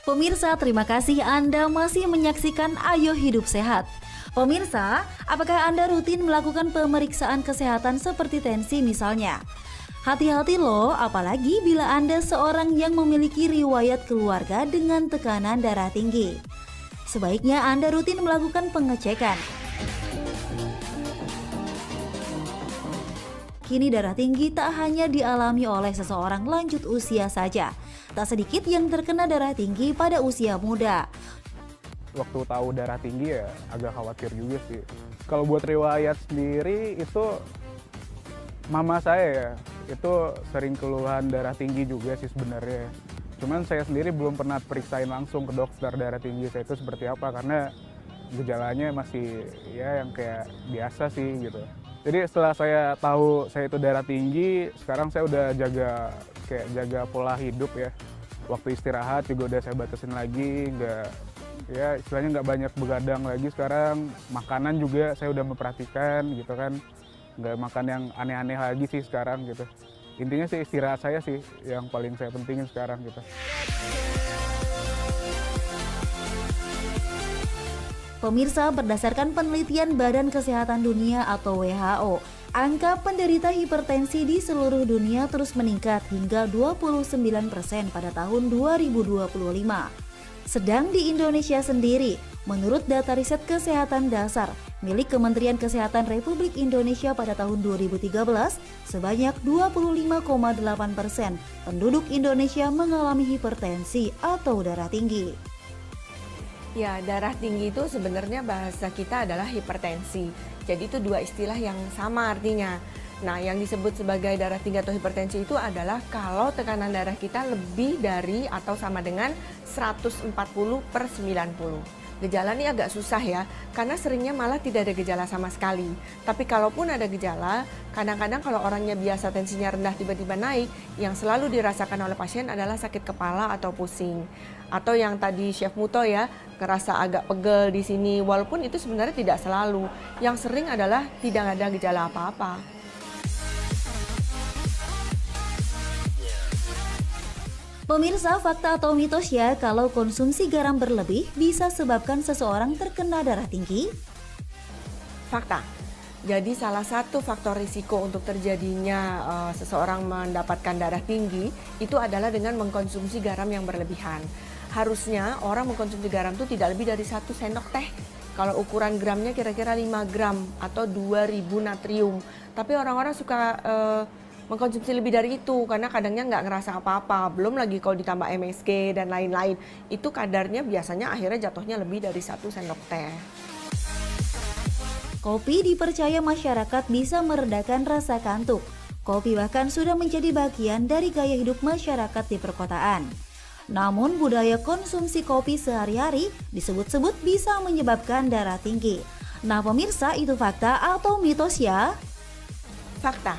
Pemirsa, terima kasih Anda masih menyaksikan Ayo Hidup Sehat. Pemirsa, apakah Anda rutin melakukan pemeriksaan kesehatan seperti tensi misalnya? Hati-hati loh, apalagi bila Anda seorang yang memiliki riwayat keluarga dengan tekanan darah tinggi. Sebaiknya Anda rutin melakukan pengecekan. Kini darah tinggi tak hanya dialami oleh seseorang lanjut usia saja. Tak sedikit yang terkena darah tinggi pada usia muda. Waktu tahu darah tinggi ya agak khawatir juga sih. Kalau buat riwayat sendiri itu mama saya ya, itu sering keluhan darah tinggi juga sih sebenarnya. Cuman saya sendiri belum pernah periksain langsung ke dokter darah tinggi saya itu seperti apa, karena gejalanya masih ya yang kayak biasa sih gitu. Jadi setelah saya tahu saya itu darah tinggi, sekarang saya udah jaga pola hidup ya. Waktu istirahat juga udah saya batasin lagi, istilahnya nggak banyak begadang lagi sekarang. Makanan juga saya udah memperhatikan gitu kan, nggak makan yang aneh-aneh lagi sih sekarang gitu. Intinya sih istirahat saya sih yang paling saya pentingin sekarang gitu. Pemirsa, berdasarkan penelitian Badan Kesehatan Dunia atau WHO, angka penderita hipertensi di seluruh dunia terus meningkat hingga 29% pada tahun 2025. Sedang di Indonesia sendiri, menurut data riset kesehatan dasar milik Kementerian Kesehatan Republik Indonesia pada tahun 2013, sebanyak 25,8% penduduk Indonesia mengalami hipertensi atau darah tinggi. Ya, darah tinggi itu sebenarnya bahasa kita adalah hipertensi. Jadi itu dua istilah yang sama artinya. Nah, yang disebut sebagai darah tinggi atau hipertensi itu adalah kalau tekanan darah kita lebih dari atau sama dengan 140/90. Gejala ini agak susah ya, karena seringnya malah tidak ada gejala sama sekali. Tapi kalaupun ada gejala, kadang-kadang kalau orangnya biasa tensinya rendah tiba-tiba naik, yang selalu dirasakan oleh pasien adalah sakit kepala atau pusing. Atau yang tadi Chef Muto ya, ngerasa agak pegel di sini, walaupun itu sebenarnya tidak selalu. Yang sering adalah tidak ada gejala apa-apa. Pemirsa, fakta atau mitos ya kalau konsumsi garam berlebih bisa sebabkan seseorang terkena darah tinggi? Fakta. Jadi salah satu faktor risiko untuk terjadinya seseorang mendapatkan darah tinggi itu adalah dengan mengkonsumsi garam yang berlebihan. Harusnya orang mengkonsumsi garam itu tidak lebih dari 1 sendok teh. Kalau ukuran gramnya kira-kira 5 gram atau 2000 natrium. Tapi orang-orang suka mengkonsumsi lebih dari itu karena kadangnya nggak ngerasa apa-apa. Belum lagi kalau ditambah MSG dan lain-lain. Itu kadarnya biasanya akhirnya jatuhnya lebih dari 1 sendok teh. Kopi dipercaya masyarakat bisa meredakan rasa kantuk. Kopi bahkan sudah menjadi bagian dari gaya hidup masyarakat di perkotaan. Namun budaya konsumsi kopi sehari-hari disebut-sebut bisa menyebabkan darah tinggi. Nah pemirsa, itu fakta atau mitos ya? Fakta.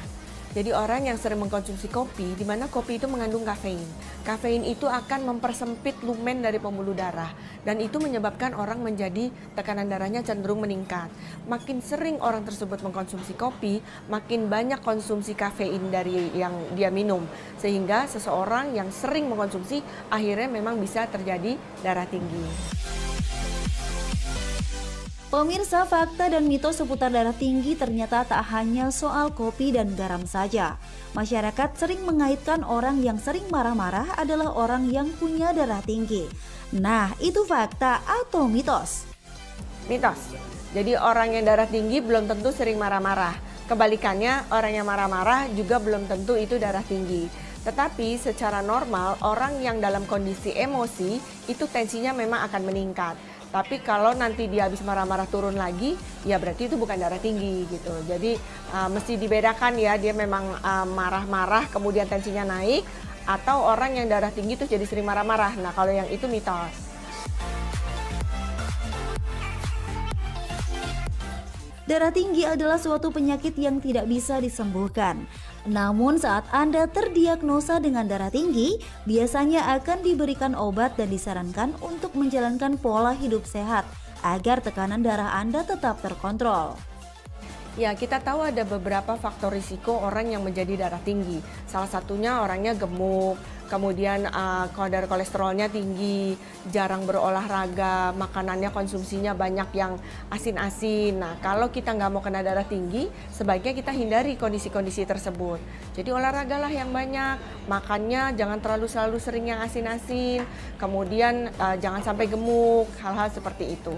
Jadi orang yang sering mengkonsumsi kopi, di mana kopi itu mengandung kafein. Kafein itu akan mempersempit lumen dari pembuluh darah. Dan itu menyebabkan orang menjadi tekanan darahnya cenderung meningkat. Makin sering orang tersebut mengkonsumsi kopi, makin banyak konsumsi kafein dari yang dia minum. Sehingga seseorang yang sering mengkonsumsi, akhirnya memang bisa terjadi darah tinggi. Pemirsa, fakta dan mitos seputar darah tinggi ternyata tak hanya soal kopi dan garam saja. Masyarakat sering mengaitkan orang yang sering marah-marah adalah orang yang punya darah tinggi. Nah, itu fakta atau mitos? Mitos. Jadi orang yang darah tinggi belum tentu sering marah-marah. Kebalikannya, orang yang marah-marah juga belum tentu itu darah tinggi. Tetapi secara normal, orang yang dalam kondisi emosi itu tensinya memang akan meningkat. Tapi kalau nanti dia habis marah-marah turun lagi, ya berarti itu bukan darah tinggi gitu. Jadi mesti dibedakan ya, dia memang marah-marah kemudian tensinya naik, atau orang yang darah tinggi itu jadi sering marah-marah. Nah kalau yang itu mitos. Darah tinggi adalah suatu penyakit yang tidak bisa disembuhkan. Namun saat Anda terdiagnosa dengan darah tinggi, biasanya akan diberikan obat dan disarankan untuk menjalankan pola hidup sehat agar tekanan darah Anda tetap terkontrol. Ya, kita tahu ada beberapa faktor risiko orang yang menjadi darah tinggi. Salah satunya orangnya gemuk, kemudian kadar kolesterolnya tinggi, jarang berolahraga, makanannya konsumsinya banyak yang asin-asin. Nah, kalau kita nggak mau kena darah tinggi, sebaiknya kita hindari kondisi-kondisi tersebut. Jadi olahragalah yang banyak, makannya jangan selalu sering yang asin-asin, kemudian jangan sampai gemuk, hal-hal seperti itu.